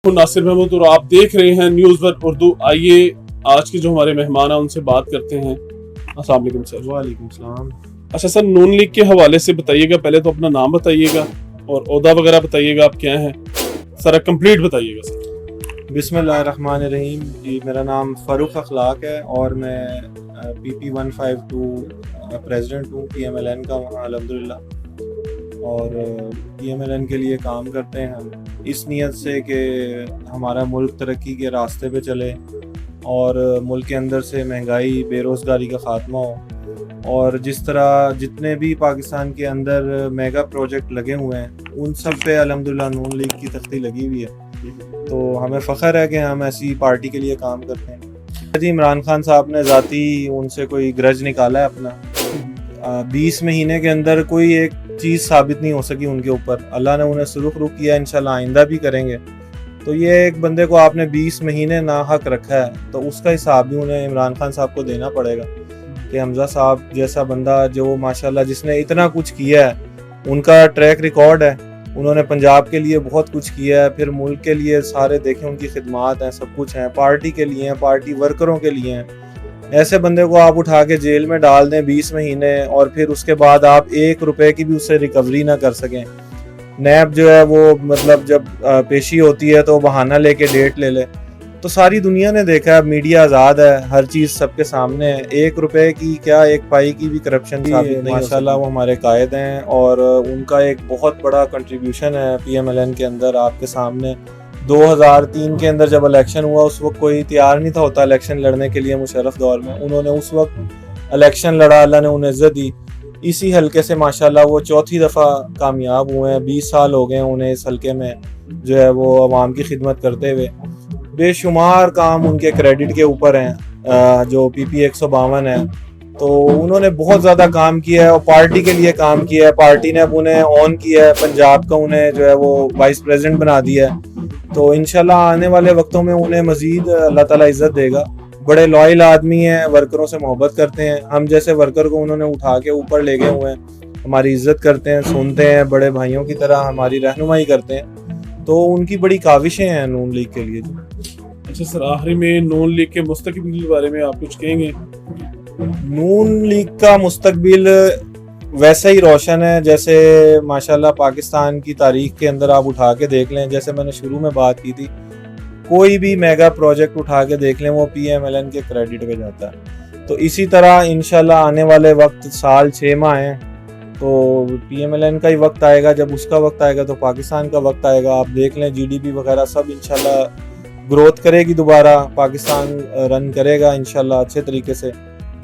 नासिर महमूद और आप देख रहे हैं न्यूज़ वन उर्दू। आइए आज के जो हमारे मेहमान हैं उनसे बात करते हैं। अस्सलाम वालेकुम सर। वालेकुम सलाम। अच्छा सर, नून लीग के हवाले से बताइएगा, पहले तो अपना नाम बताइएगा और ओहदा वगैरह बताइएगा, आप क्या हैं सर, कंप्लीट बताइएगा सर। बिस्मिल्लाहिर्रहमानिर्रहीम। जी, मेरा नाम फ़ारूक अखलाक है और मैं PP 152 प्रेसिडेंट हूँ PMLN का वहाँ अल्हम्दुलिल्लाह। और PMLN के लिए काम करते हैं हम इस नीयत से कि हमारा मुल्क तरक्की के रास्ते पे चले और मुल्क के अंदर से महंगाई बेरोज़गारी का ख़ात्मा हो। और जिस तरह जितने भी पाकिस्तान के अंदर मेगा प्रोजेक्ट लगे हुए हैं उन सब पे अल्हम्दुलिल्लाह नून लीग की तख्ती लगी हुई है। तो हमें फ़ख्र है कि हम ऐसी पार्टी के लिए काम करते हैं। जी, इमरान खान साहब ने ज़ाती उनसे कोई ग्रज निकाला है अपना। 20 महीने के अंदर कोई एक चीज़ साबित नहीं हो सकी उनके ऊपर। अल्लाह ने उन्हें सुरुख किया, इंशाल्लाह आइंदा भी करेंगे। तो ये एक बंदे को आपने 20 महीने नाहक रखा है तो उसका हिसाब भी उन्हें इमरान खान साहब को देना पड़ेगा कि हमजा साहब जैसा बंदा जो माशाल्लाह जिसने इतना कुछ किया है, उनका ट्रैक रिकॉर्ड है। उन्होंने पंजाब के लिए बहुत कुछ किया है, फिर मुल्क के लिए सारे देखें उनकी खिदमात हैं, सब कुछ हैं, पार्टी के लिए हैं, पार्टी वर्करों के लिए हैं। ऐसे बंदे को आप उठा के जेल में डाल दें 20 महीने और फिर उसके बाद आप 1 रुपए की भी उससे रिकवरी ना कर सकें। नैब जो है वो मतलब जब पेशी होती है तो बहाना लेके डेट ले ले। तो सारी दुनिया ने देखा है, मीडिया आज़ाद है, हर चीज़ सबके सामने है। 1 रुपए की क्या 1 पाई की भी करप्शन साबित नहीं। माशाल्लाह वो हमारे कायद हैं और उनका एक बहुत बड़ा कंट्रीब्यूशन है PMLN के अंदर। आपके सामने 2003 के अंदर जब इलेक्शन हुआ उस वक्त कोई तैयार नहीं था होता इलेक्शन लड़ने के लिए मुशर्रफ दौर में। उन्होंने उस वक्त इलेक्शन लड़ा, अल्लाह ने उन्हें इज्जत दी। इसी हलके से माशाल्लाह वो चौथी दफ़ा कामयाब हुए हैं। 20 साल हो गए हैं उन्हें इस हलके में जो है वो अवाम की खिदमत करते हुए। बेशुमार काम उनके क्रेडिट के ऊपर हैं, जो PP 152 है। तो उन्होंने बहुत ज़्यादा काम किया है और पार्टी के लिए काम किया है। पार्टी ने अब उन्हें ऑन किया है, पंजाब का उन्हें जो है वो वाइस प्रेसिडेंट बना दिया है। तो इंशाल्लाह आने वाले वक्तों में उन्हें मज़ीद अल्लाह ताला इज़्ज़त देगा। बड़े लॉयल आदमी हैं, वर्करों से मोहब्बत करते हैं। हम जैसे वर्कर को उन्होंने उठा के ऊपर ले गए हुए हैं, हमारी इज्जत करते हैं, सुनते हैं, बड़े भाइयों की तरह हमारी रहनुमाई करते हैं। तो उनकी बड़ी काविशें हैं नून लीग के लिए। अच्छा सर, आखिरी में नून लीग के मुस्तकबिल के बारे में आप कुछ कहेंगे? नून लीग का मुस्तकबिल वैसे ही रोशन है जैसे माशाल्लाह पाकिस्तान की तारीख के अंदर आप उठा के देख लें। जैसे मैंने शुरू में बात की थी, कोई भी मेगा प्रोजेक्ट उठा के देख लें वो PMLN के क्रेडिट पे जाता है। तो इसी तरह इंशाल्लाह आने वाले वक्त साल 6 माह हैं तो PMLN का ही वक्त आएगा। जब उसका वक्त आएगा तो पाकिस्तान का वक्त आएगा। आप देख लें GDP वगैरह सब इंशाल्लाह ग्रोथ करेगी, दोबारा पाकिस्तान रन करेगा इंशाल्लाह अच्छे तरीके से।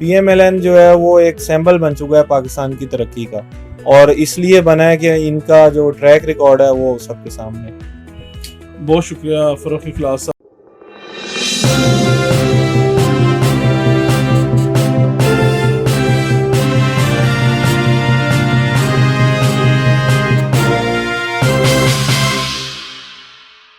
PMLN जो है वो एक सिंबल बन चुका है पाकिस्तान की तरक्की का और इसलिए बना है कि इनका जो ट्रैक रिकॉर्ड है वो सबके सामने। बहुत शुक्रिया फ़ारूक अखलाक साहब।